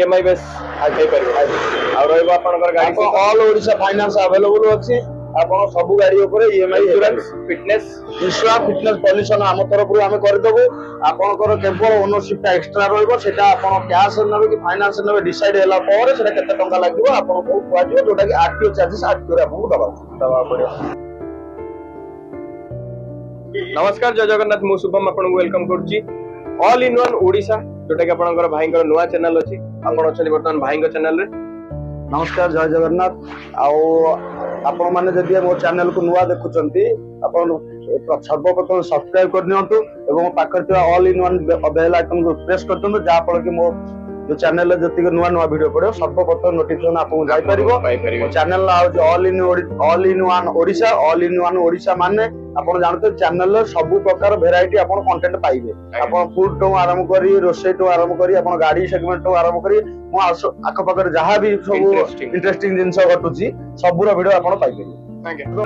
EMI base आगे परिबो आ रहइबो आपनकर गाड़ी को ऑल ओडिशा फाइनेंस अवेलेबल अछि आपण सब गाड़ी ऊपर EMI insurance fitness insurance fitness pollution हम तरफ हम कर देबो आपनकर केवल ओनरशिप टा एक्स्ट्रा रहइबो सेटा आपण कैश नेबे कि फाइनेंस नेबे डिसाइड होला पर सेटा केते टंका लागिबो आपण को कुआजियो जोटा कि आरटीओ चार्जेस आरटीओ रे आपन दबा पड़ियो। नमस्कार जय जगन्नाथ मु शुभम आपन वेलकम करछि ऑल इन वन ओडिशा जोटा कि आपनकर भाईंकर नुवा चैनल अछि आपन अछन वर्तमान भाईंकर चैनल रे। नमस्कार जय जगन्नाथ आपण माने जदि मो चैनल को नुवा देखुचंती आपण सर्वप्रथम सब्सक्राइब कर नियंतु एवं पाखर ଥିବା all in one bell icon को प्रेस कर दंतु जा फल कि मो जो चैनल जति नुवा नुवा वीडियो पड़ो सर्वप्रथम नोटिफिकेशन आपको जाई परिबो। चैनल ना all in one Odisha all in one Odisha माने आपण जानते चैनल रे सब प्रकार वेराइटी आपण कंटेंट पाइबे आपण फूड तो आरंभ करी रोसे तो आरंभ करी आपण गाड़ी सेगमेंट तो आरंभ करी मो आख पाकर जहां भी सब इंटरेस्टिंग जिंस घटुची सबुरा वीडियो आपण पाइ परिबे।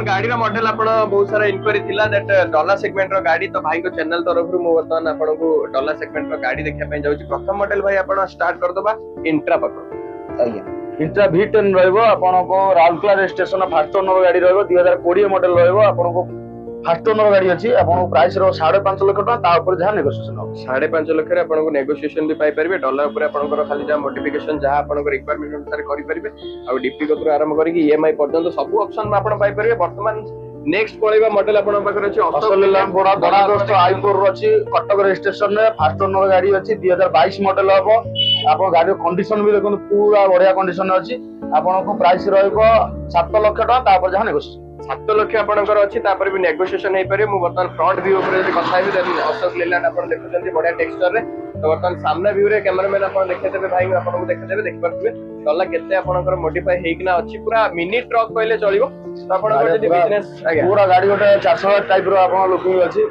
गाड़ी रा मॉडल आपण बहुत सारा इंक्वायरी थिला दैट डॉलर सेगमेंट रो गाड़ी तो भाई को चैनल तरफ रु मो वर्तमान आपण को डॉलर सेगमेंट रो गाड़ी देखा पय जाउची। प्रथम मॉडल भाई आपण स्टार्ट कर दबा इंट्रा पकड़ आज्ञा इंट्रा V10 रहइबो आपण को राउरकेला स्टेशन फास्ट ओनर गाड़ी रहइबो 2020 मॉडल रहइबो आपण को फास्ट ओनर गाड़ी अछि आपण को प्राइस रो 5.5 लाख टका ता ऊपर जहां नेगोशिएशन हो 5.5 लाख रे आपण को नेगोशिएशन भी पाई परिबे डॉलर ऊपर आपण को खाली जा मॉडिफिकेशन जहां आपण को रिक्वायरमेंट अनुसार करि परिबे आ डीपी को आरंभ करी ईएमआई पर्यंत सब ऑप्शन में आपण पाई परिबे। वर्तमान नेक्स्ट पळेबा मॉडल आपण पाखर अछि ऑस्ट्रेलियन बड़ा बड़ा दोस्त i4 अछि कटक स्टेशन रे फास्ट ओनर गाड़ी अछि 2022 मॉडल हबो आपण गाड़ी कंडीशन भी देखो पूरा बढ़िया कंडीशन अछि आपण को प्राइस रहइबो 7 लाख टका ता ऊपर जहां नेगोशिएशन 7 लाख आपनकर अछि तापर भी नेगोशिएशन हे पारे। मु वर्तमान फ्रंट व्यू ऊपर जे कथा हेबे देन अशोक लेलैंड आपण देखुछन्ती बढ़िया टेक्सचर रे तो वर्तमान सामने व्यू रे कैमरामैन आपण देखे देबे भाई आपण को देखे देबे देख पारबे डॉलर केते आपनकर मॉडिफाई हेकिना अछि पूरा मिनी ट्रक कहले चलिबो तो आपनकर जदी बिजनेस पूरा गाड़ी गोटे 400 टाइप रो आपण लुकिंग अछि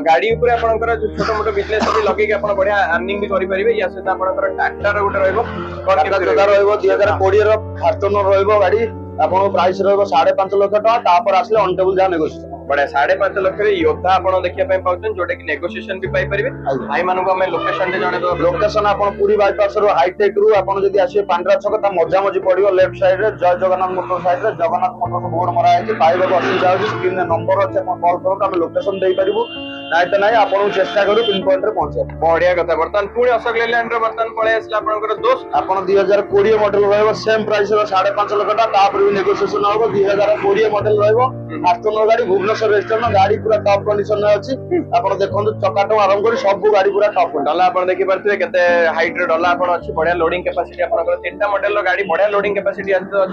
गाड़ी ऊपर आपनकर छोटो मोटो बिजनेस भी लगे कि आपण बढ़िया अर्निंग भी करि परिबे या से आपनकर ट्रैक्टर रे गोटे रहइबो टाटा रहइबो 2020 रो फास्ट ओनर रहइबो गाड़ी आपण प्राइस रहइबो 5.5 लाख टका तापर आसले ऑन टेबल जा नेगोशिएशन बड़े 5.5 लाख रे योद्धा आपण देखिया पय पाउछन जोटे कि नेगोशिएशन भी पाई परिबे। भाई मानु को हमें लोकेशन दे जणे दो लोकेशन आपण पूरी बाईपास रो हाईटेक रु आपण जदी आसे पांडरा छक ता मजा मजी पड़ियो लेफ्ट साइड रे जय जगन्नाथ मोटर साइड रे जगन्नाथ मोटर को बोर्ड मरा है पाइबा को असुविधा हो स्क्रीन रे नंबर अछि आपण कॉल करो हम लोकेशन देई परिबो नाइ त नाइ आपण चेष्टा करू पिन पॉइंट रे पहुंचे बढ़िया कथा। वर्तमान पुणी अशोक लेलैंड रे वर्तमान पळे आसला आपनकर दोस्त आपण 2020 मॉडल रहइबो सेम प्राइस रो 5.5 लाख टका तापर भी नेगोशिएशन होबो 2020 मॉडल रहइबो फास्ट ओनर गाड़ी भुवनेश्वर रेस्टोरेंट गाड़ी पूरा टॉप कंडीशन रे अछि आपण देखंतु चकाटो आरंभ करी सब गाड़ी पूरा टॉप डॉलर आपण देखि परथिबे केते हाइट रे डॉलर आपण अछि बढ़िया लोडिंग कैपेसिटी आपनकर तीनटा मॉडल रो गाड़ी बढ़िया लोडिंग कैपेसिटी अछि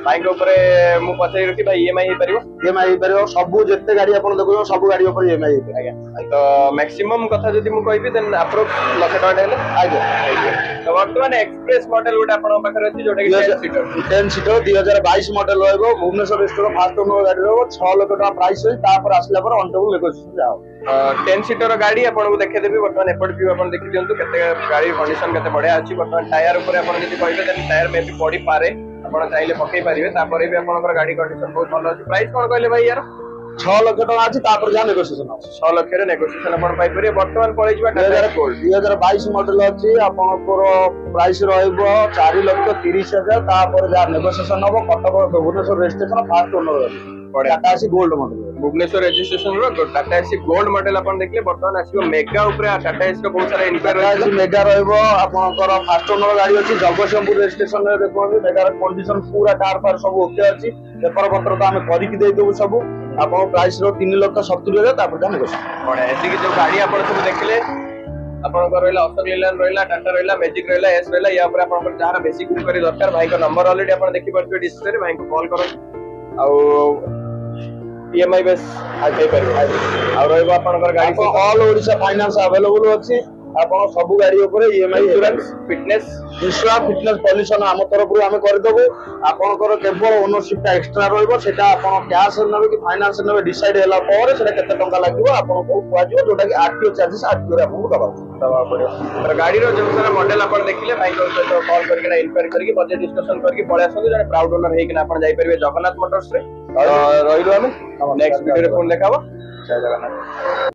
भाई के ऊपर मु पछै रखी भाई ईएमआई हे परिबो ईएमआई हे परिबो सब जत्ते गाड़ी आपण देखो सब गाड़ी ऊपर ईएमआई हे आज्ञा तो मैक्सिमम कथा जदी मु कहबी देन अप्रोक्स लाख टका हेले आज्ञा तो वर्तमान एक्सप्रेस मॉडल गोटे आपण पाखर अछि जोटे कि 10 सीटर 2022 मॉडल रहइबो भुवनेश्वर रेस्टोरेंट फास्ट ओनर गाड़ी रहइबो 6 लाख टका प्राइस होई तापर आसला पर ऑन टेबल नेगोशिएशन जाओ 10 सीटर गाड़ी आपण को देखे देबी वर्तमान एपट व्यू आपण देखि दियंतु केते गाड़ी कंडीशन केते बढ़िया अछि। वर्तमान टायर ऊपर आपण जदी कहबे देन टायर में भी पड़ी पारे आपण चाहिले पकई परिबे तापर भी आपनकर गाड़ी कंडीशन बहुत भलो अछि। प्राइस कोन कहले भाई यार 6 लाख टका अछि तापर जा नेगोशिएशन अछि 6 लाख रे नेगोशिएशन आपण पाइ परिबे। वर्तमान पळै जिबा 2022 मॉडल अछि आपनकर प्राइस रहइबो 4,30,000 तापर जा नेगोशिएशन होबो Cuttack Bhubaneswar registration first owner रहइबो Tata Ace gold model Bhubaneswar registration रो टाटा एसी गोल्ड मॉडल आपण देखले वर्तमान आसीबो मेगा ऊपर टाटा एसी रो बहुत सारा इंक्वायरी अछि मेगा रहइबो आपनकर फास्ट ओनर गाड़ी अछि जगतसिंहपुर रजिस्ट्रेशन रे देखो मेगा कंडीशन पूरा कार पर सब ओके अछि पेपर पत्र तो हम करि कि देइ देबो सब आपण प्राइस रो 3,70,000 तापर जा नेगोशिएशन बडा एसी की जो गाड़ी आपण सब देखले आपनकर रहला अशोक लेलैंड रहला टाटा रहला मैजिक रहला एस रहला या ऊपर आपनकर जहारा बेसिक इंक्वायरी दरकार भाई का नंबर ऑलरेडी आपण देखि परबे डिस्प्ले रे भाई को कॉल करो आ ईएमआई बेस आगे परिबो आ रहइबो आपनकर गाड़ी को ऑल ओडिशा फाइनेंस अवेलेबल अछि आपण सब गाड़ी ऊपर EMI insurance fitness insurance fitness pollution हम तरफ रु हम कर देबो आपनकर केवल ओनरशिप टा एक्स्ट्रा रहइबो सेटा आपण कैश नेबे कि फाइनेंस नेबे डिसाइड होला पर सेटा केते टंका लागिबो आपण को कुआजियो जोटा कि आरटीओ चार्जेस आरटीओ रे आपन दबा पड़ियो। तर गाड़ी रो जो सारा मॉडल आपण देखिले भाई को सहित कॉल करके ना इंक्वायरी करके बजेट डिस्कशन करके पळे आसो जने प्राउड ओनर हेकिना आपण जाई परिबे जगन्नाथ मोटर्स रे रहिलो हम नेक्स्ट वीडियो रे फोन देखाबो जय जगन्नाथ।